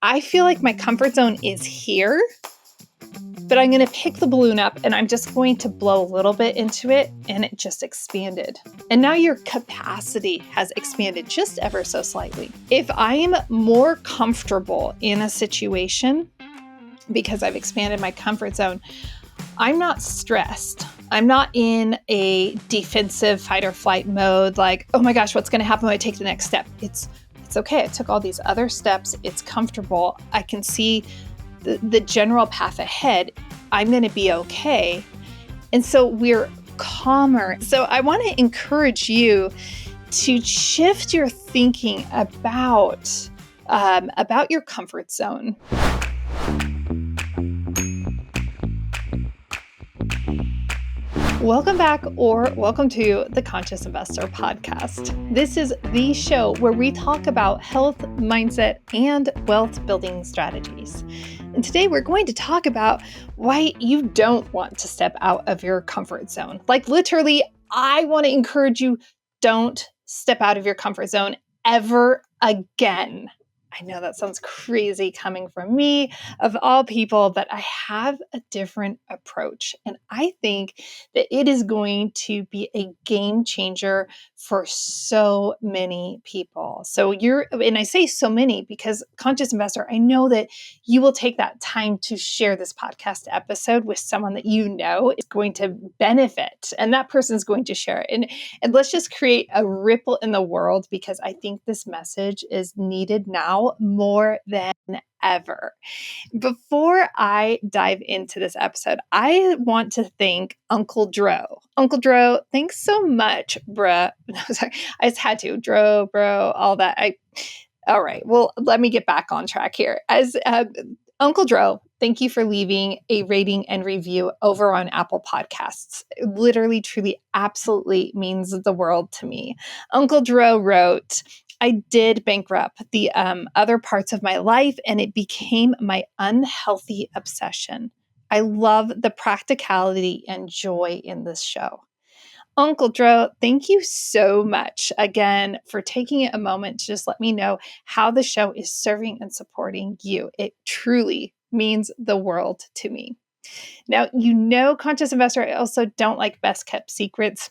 I feel like my comfort zone is here, but I'm going to pick the balloon up and I'm just going to blow a little bit into it, and it just expanded. And now your capacity has expanded just ever so slightly. If I'm more comfortable in a situation because I've expanded my comfort zone, I'm not stressed. I'm not in a defensive fight or flight mode like, oh my gosh, what's going to happen when I take the next step? It's okay. I took all these other steps. It's comfortable. I can see the general path ahead. I'm going to be okay. And so we're calmer. So I want to encourage you to shift your thinking about your comfort zone. Welcome back, or welcome to the Conscious Investor Podcast. This is the show where we talk about health, mindset, and wealth building strategies. And today we're going to talk about why you don't want to step out of your comfort zone. Like literally, I want to encourage you, don't step out of your comfort zone ever again. I know that sounds crazy coming from me, of all people, but I have a different approach. And I think that it is going to be a game changer for so many people. And I say so many because Conscious Investor, I know that you will take that time to share this podcast episode with someone that you know is going to benefit, and that person is going to share it. And let's just create a ripple in the world, because I think this message is needed now more than ever. Before I dive into this episode, I want to thank Uncle Dro. Uncle Dro, thanks so much, bruh. Sorry, I just had to. Dro, bro, all that. All right, well, let me get back on track here. As Uncle Dro, thank you for leaving a rating and review over on Apple Podcasts. It literally, truly, absolutely means the world to me. Uncle Dro wrote, I did bankrupt the other parts of my life, and it became my unhealthy obsession. I love the practicality and joy in this show. Uncle Dro, thank you so much again for taking a moment to just let me know how the show is serving and supporting you. It truly means the world to me. Now, Conscious Investor, I also don't like best kept secrets.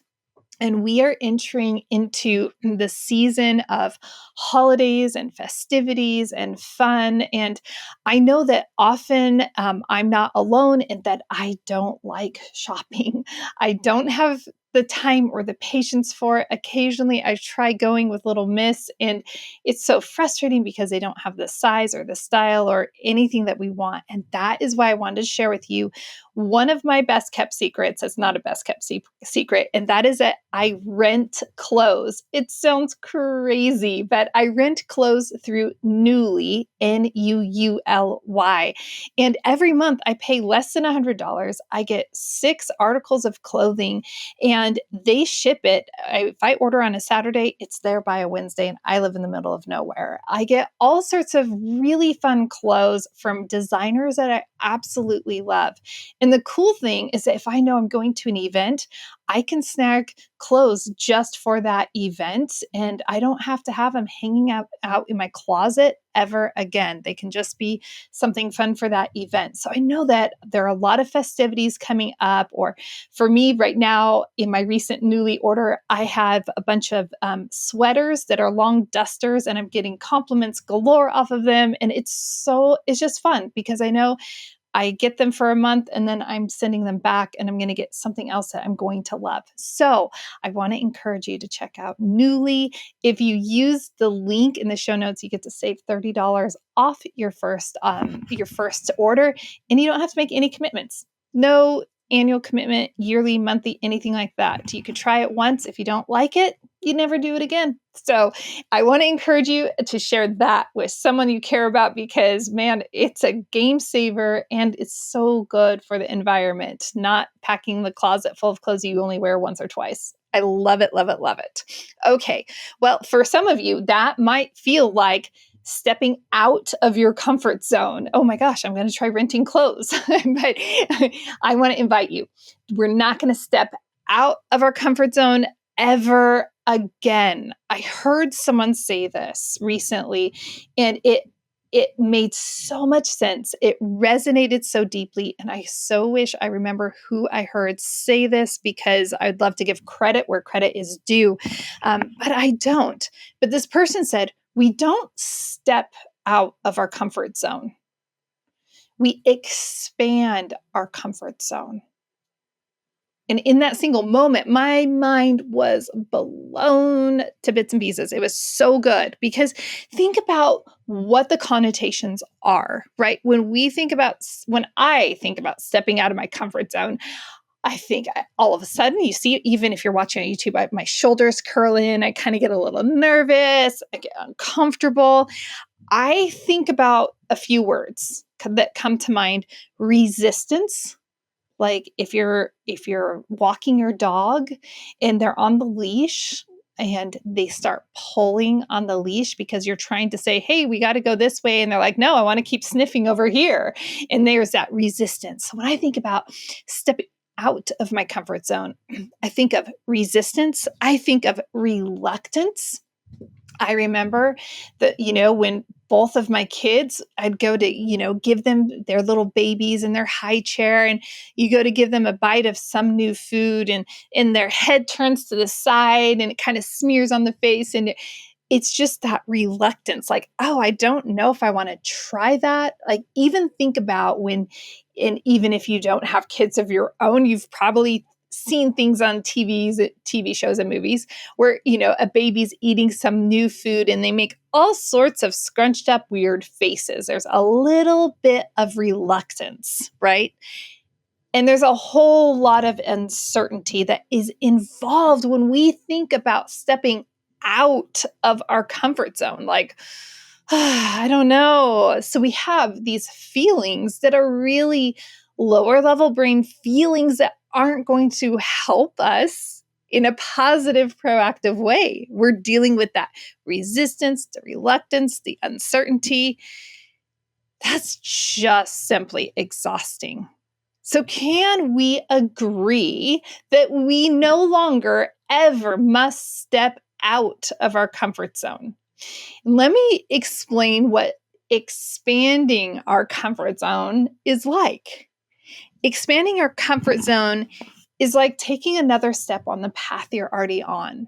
And we are entering into the season of holidays and festivities and fun. And I know that often I'm not alone in that I don't like shopping. I don't have the time or the patience for it. Occasionally I try going with Little Miss, and it's so frustrating because they don't have the size or the style or anything that we want. And that is why I wanted to share with you one of my best kept secrets. It's not a best kept secret, and that is that I rent clothes. It sounds crazy, but I rent clothes through Nuuly, Nuuly. And every month I pay less than $100. I get 6 articles of clothing, and they ship it. If I order on a Saturday, it's there by a Wednesday, and I live in the middle of nowhere. I get all sorts of really fun clothes from designers that I absolutely love. And the cool thing is that if I know I'm going to an event, I can snag clothes just for that event, and I don't have to have them hanging out in my closet ever again. They can just be something fun for that event. So I know that there are a lot of festivities coming up, or for me right now in my recent Nuuly order, I have a bunch of sweaters that are long dusters, and I'm getting compliments galore off of them. And it's just fun because I know I get them for a month and then I'm sending them back, and I'm going to get something else that I'm going to love. So I want to encourage you to check out Nuuly. If you use the link in the show notes, you get to save $30 off your first order, and you don't have to make any commitments. No annual commitment, yearly, monthly, anything like that. You could try it once. If you don't like it, you never do it again. So I want to encourage you to share that with someone you care about, because man, it's a game saver and it's so good for the environment, not packing the closet full of clothes you only wear once or twice. I love it, love it, love it. Okay. Well, for some of you, that might feel like stepping out of your comfort zone. Oh my gosh, I'm going to try renting clothes. But I want to invite you. We're not going to step out of our comfort zone ever again. I heard someone say this recently, and it it made so much sense. It resonated so deeply. And I so wish I remember who I heard say this, because I'd love to give credit where credit is due. But I don't. But this person said, we don't step out of our comfort zone. We expand our comfort zone. And in that single moment, my mind was blown to bits and pieces. It was so good, because think about what the connotations are, right? When I think about stepping out of my comfort zone, I think all of a sudden, you see, even if you're watching on YouTube, my shoulders curl in, I kind of get a little nervous, I get uncomfortable. I think about a few words that come to mind: resistance. Like if you're walking your dog and they're on the leash and they start pulling on the leash because you're trying to say, hey, we got to go this way. And they're like, no, I want to keep sniffing over here. And there's that resistance. So when I think about stepping out of my comfort zone, I think of resistance. I think of reluctance. I remember that, when both of my kids, I'd go to, give them their little babies in their high chair, and you go to give them a bite of some new food, and their head turns to the side and it kind of smears on the face. And it's just that reluctance, like, oh, I don't know if I want to try that. Like, even think about and even if you don't have kids of your own, you've probably seen things on TV shows and movies where, a baby's eating some new food and they make all sorts of scrunched up weird faces. There's a little bit of reluctance, right? And there's a whole lot of uncertainty that is involved when we think about stepping out of our comfort zone. Like, I don't know. So we have these feelings that are really lower level brain feelings that aren't going to help us in a positive, proactive way. We're dealing with that resistance, the reluctance, the uncertainty. That's just simply exhausting. So can we agree that we no longer ever must step out of our comfort zone? And let me explain what expanding our comfort zone is like. Expanding our comfort zone is like taking another step on the path you're already on.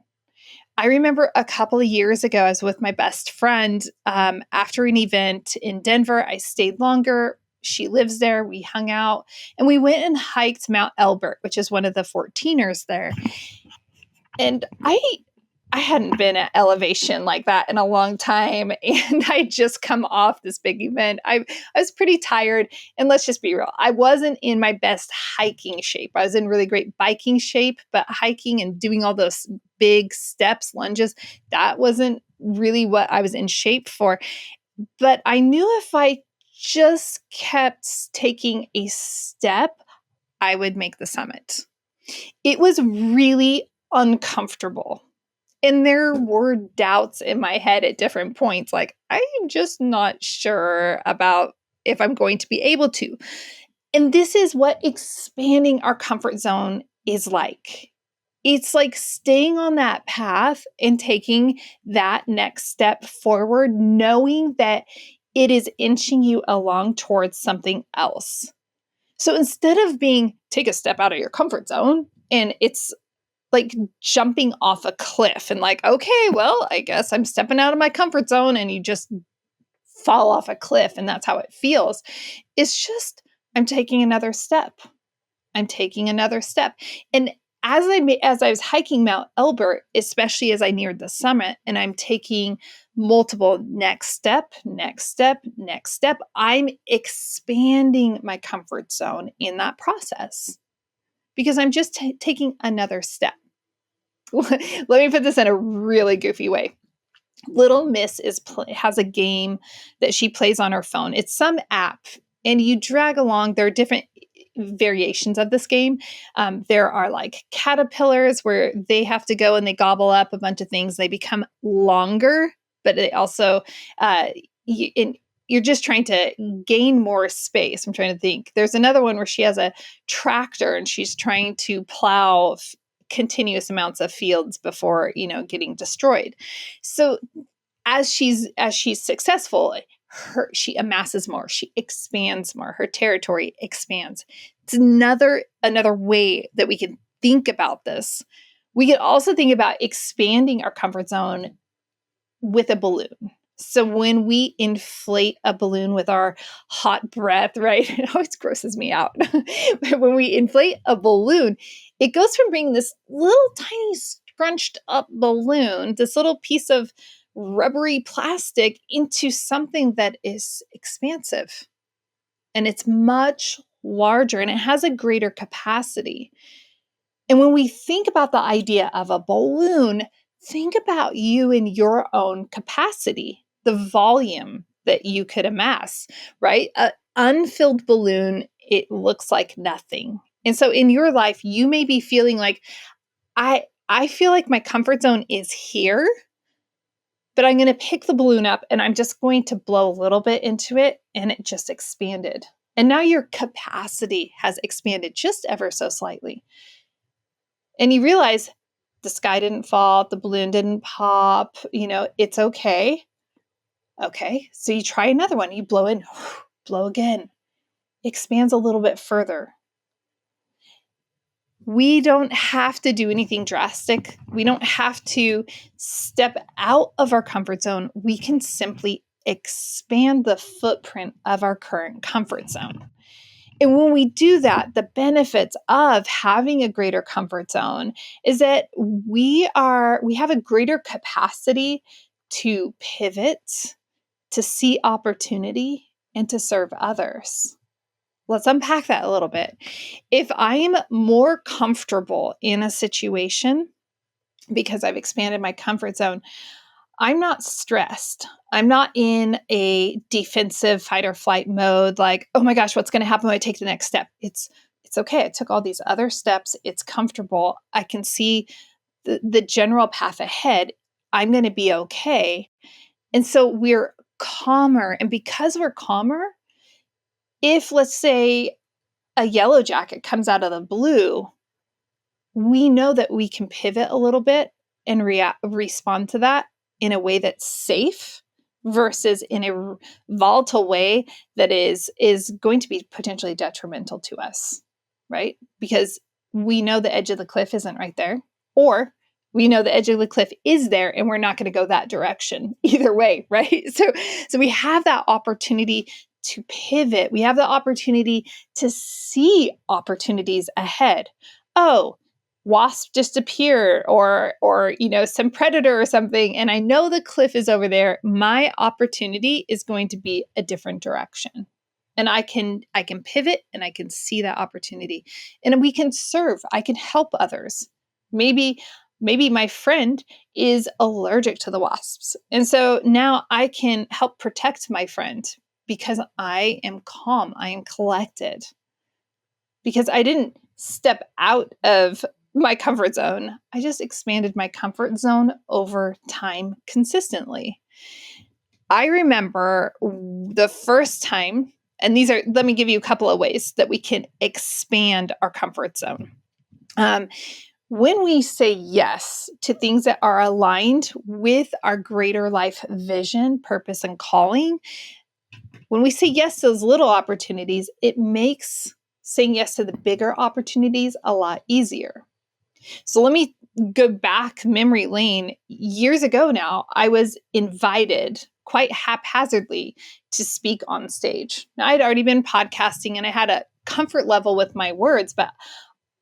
I remember a couple of years ago, I was with my best friend after an event in Denver. I stayed longer. She lives there. We hung out and we went and hiked Mount Elbert, which is one of the 14ers there. And I hadn't been at elevation like that in a long time. And I just come off this big event. I was pretty tired. And let's just be real, I wasn't in my best hiking shape. I was in really great biking shape, but hiking and doing all those big steps, lunges, that wasn't really what I was in shape for. But I knew if I just kept taking a step, I would make the summit. It was really uncomfortable. And there were doubts in my head at different points, like, I'm just not sure about if I'm going to be able to. And this is what expanding our comfort zone is like. It's like staying on that path and taking that next step forward, knowing that it is inching you along towards something else. So instead of take a step out of your comfort zone, and it's like jumping off a cliff and like, okay, well, I guess I'm stepping out of my comfort zone, and you just fall off a cliff and that's how it feels. It's just, I'm taking another step. I'm taking another step. And as I was hiking Mount Elbert, especially as I neared the summit, and I'm taking multiple next step, I'm expanding my comfort zone in that process because I'm just taking another step. Let me put this in a really goofy way. Little Miss has a game that she plays on her phone. It's some app, and you drag along. There are different variations of this game. There are like caterpillars where they have to go and they gobble up a bunch of things. They become longer, but they also, you're just trying to gain more space. I'm trying to think. There's another one where she has a tractor and she's trying to plow continuous amounts of fields before, getting destroyed. So as she's successful, she amasses more, she expands more, her territory expands. It's another way that we can think about this. We can also think about expanding our comfort zone with a balloon. So when we inflate a balloon with our hot breath, right? It always grosses me out. But when we inflate a balloon, it goes from being this little tiny scrunched up balloon, this little piece of rubbery plastic, into something that is expansive. And it's much larger and it has a greater capacity. And when we think about the idea of a balloon, think about you in your own capacity, the volume that you could amass, right? An unfilled balloon, it looks like nothing. And so in your life, you may be feeling like, I feel like my comfort zone is here, but I'm going to pick the balloon up and I'm just going to blow a little bit into it, and it just expanded. And now your capacity has expanded just ever so slightly. And you realize the sky didn't fall, the balloon didn't pop, it's okay. Okay, so you try another one. You blow in, blow again. Expands a little bit further. We don't have to do anything drastic. We don't have to step out of our comfort zone. We can simply expand the footprint of our current comfort zone. And when we do that, the benefits of having a greater comfort zone is that we have a greater capacity to pivot, to see opportunity, and to serve others. Let's unpack that a little bit. If I'm more comfortable in a situation because I've expanded my comfort zone, I'm not stressed. I'm not in a defensive fight or flight mode, like, oh my gosh, what's going to happen when I take the next step? It's okay. I took all these other steps. It's comfortable. I can see the general path ahead. I'm going to be okay. And so we're calmer. And because we're calmer, if, let's say, a yellow jacket comes out of the blue, we know that we can pivot a little bit and respond to that in a way that's safe versus in a volatile way that is going to be potentially detrimental to us, right? Because we know the edge of the cliff isn't right there, or we know the edge of the cliff is there and we're not going to go that direction either way, right? So we have that opportunity to pivot. We have the opportunity to see opportunities ahead. Oh, wasp just appeared, or some predator or something, and I know the cliff is over there. My opportunity is going to be a different direction, and I can pivot and I can see that opportunity, and we can serve. I can help others. Maybe my friend is allergic to the wasps, and so now I can help protect my friend because I am calm, I am collected, because I didn't step out of my comfort zone. I just expanded my comfort zone over time consistently. I remember the first time, and let me give you a couple of ways that we can expand our comfort zone. When we say yes to things that are aligned with our greater life vision, purpose, and calling, when we say yes to those little opportunities, it makes saying yes to the bigger opportunities a lot easier. So let me go back memory lane. Years ago now, I was invited quite haphazardly to speak on stage. Now, I'd already been podcasting and I had a comfort level with my words, but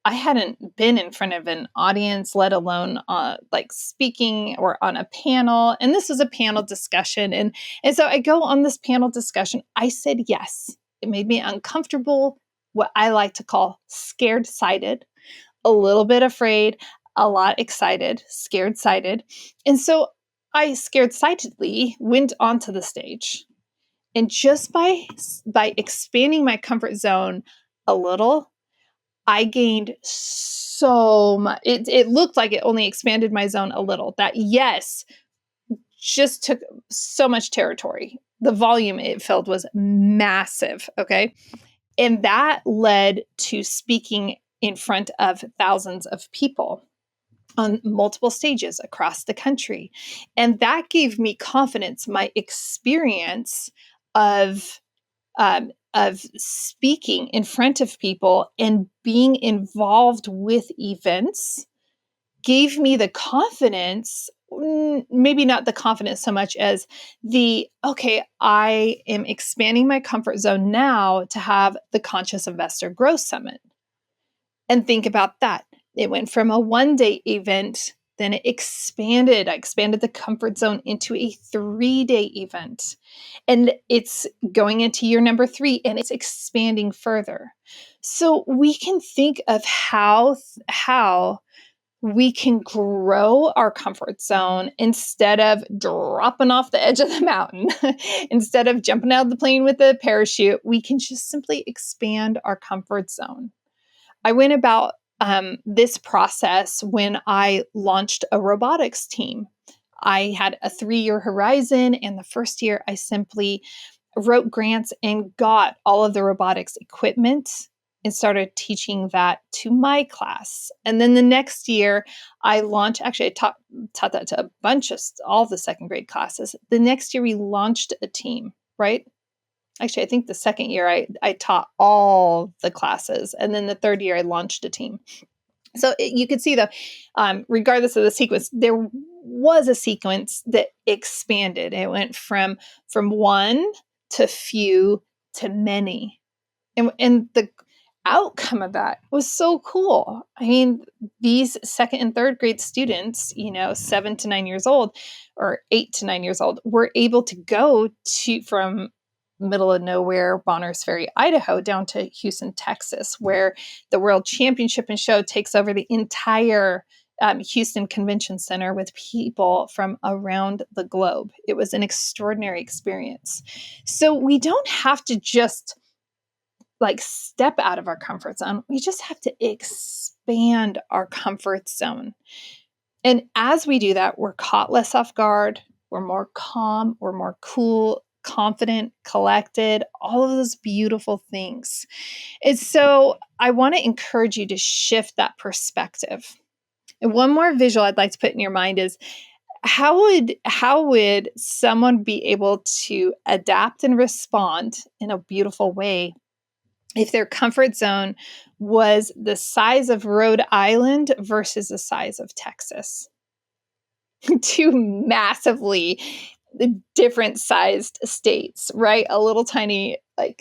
I hadn't been in front of an audience, let alone like speaking or on a panel. And this was a panel discussion. And so I go on this panel discussion. I said yes. It made me uncomfortable, what I like to call scared-sighted, a little bit afraid, a lot excited, scared-sighted. And so I scared-sightedly went onto the stage. And just by expanding my comfort zone a little, I gained so much. It looked like it only expanded my zone a little. That yes just took so much territory. The volume it filled was massive. Okay. And that led to speaking in front of thousands of people on multiple stages across the country. And that gave me confidence. My experience of speaking in front of people and being involved with events gave me the confidence, maybe not the confidence so much as okay, I am expanding my comfort zone now to have the Conscious Investor Growth Summit. And think about that. It went from a 1-day event, then it expanded. I expanded the comfort zone into a 3-day event. And it's going into year number 3 and it's expanding further. So we can think of how we can grow our comfort zone instead of dropping off the edge of the mountain. Instead of jumping out of the plane with a parachute, we can just simply expand our comfort zone. I went about this process when I launched a robotics team. I had a 3-year horizon, and the first year I simply wrote grants and got all of the robotics equipment and started teaching that to my class. And then the next year I launched, actually I taught that to a bunch of all the second grade classes. The next year we launched a team, right? Actually, I think the second year I taught all the classes. And then the third year I launched a team. So you could see though, regardless of the sequence, there was a sequence that expanded. It went from one to few to many. And the outcome of that was so cool. I mean, these second and third grade students, 7 to 9 years old or 8 to 9 years old, were able to go from middle of nowhere, Bonners Ferry, Idaho, down to Houston, Texas, where the World Championship and Show takes over the entire Houston Convention Center with people from around the globe. It was an extraordinary experience. So we don't have to just step out of our comfort zone. We just have to expand our comfort zone. And as we do that, we're caught less off guard. We're more calm. We're more cool, confident, collected, all of those beautiful things. And so I want to encourage you to shift that perspective. And one more visual I'd like to put in your mind is how would someone be able to adapt and respond in a beautiful way if their comfort zone was the size of Rhode Island versus the size of Texas? Two massively different sized states, right? A little tiny,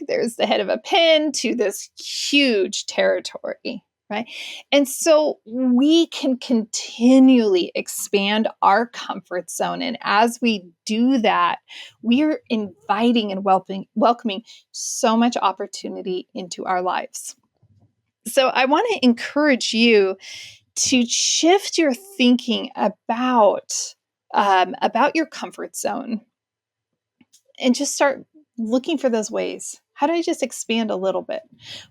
there's the head of a pin to this huge territory, right? And so we can continually expand our comfort zone. And as we do that, we are inviting and welcoming so much opportunity into our lives. So I want to encourage you to shift your thinking about your comfort zone and just start looking for those ways. How do I just expand a little bit?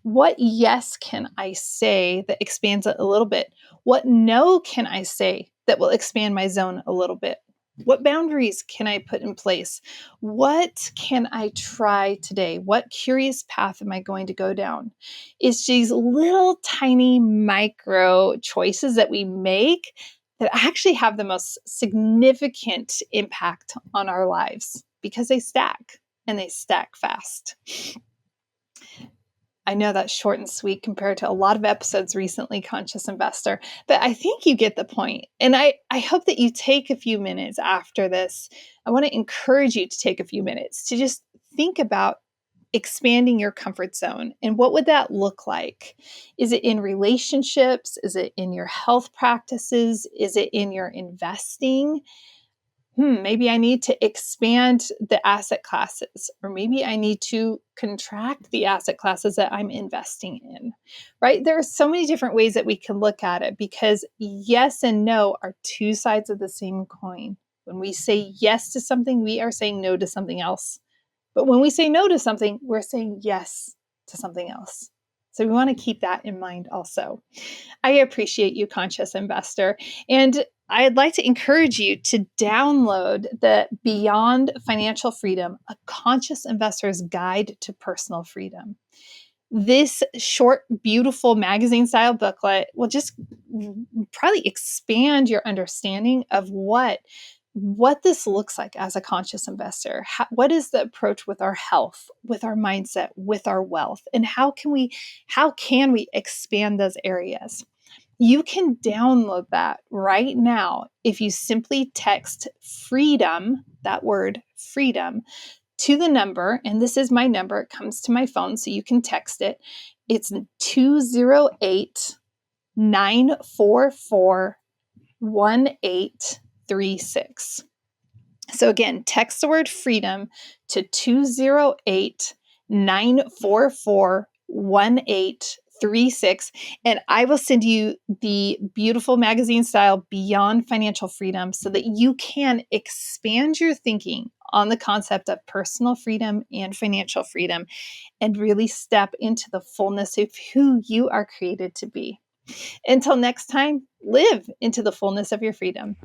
What yes can I say that expands it a little bit? What no can I say that will expand my zone a little bit? What boundaries can I put in place? What can I try today? What curious path am I going to go down? It's these little tiny micro choices that we make that actually have the most significant impact on our lives because they stack and they stack fast. I know that's short and sweet compared to a lot of episodes recently, Conscious Investor, but I think you get the point. And I hope that you take a few minutes after this. I want to encourage you to take a few minutes to just think about expanding your comfort zone. And what would that look like? Is it in relationships? Is it in your health practices? Is it in your investing? Maybe I need to expand the asset classes, or maybe I need to contract the asset classes that I'm investing in, right? There are so many different ways that we can look at it because yes and no are two sides of the same coin. When we say yes to something, we are saying no to something else. But when we say no to something, we're saying yes to something else. So we want to keep that in mind also. I appreciate you, Conscious Investor. And I'd like to encourage you to download the Beyond Financial Freedom, a Conscious Investor's Guide to Personal Freedom. This short, beautiful magazine-style booklet will just probably expand your understanding of what what this looks like as a conscious investor. What is the approach with our health, with our mindset, with our wealth, and how can we expand those areas? You can download that right now if you simply text freedom, that word freedom, to the number, and this is my number, it comes to my phone, so you can text it. It's 208 944 1836. So again, text the word freedom to 208 944 1836, and I will send you the beautiful magazine style Beyond Financial Freedom so that you can expand your thinking on the concept of personal freedom and financial freedom and really step into the fullness of who you are created to be. Until next time, live into the fullness of your freedom.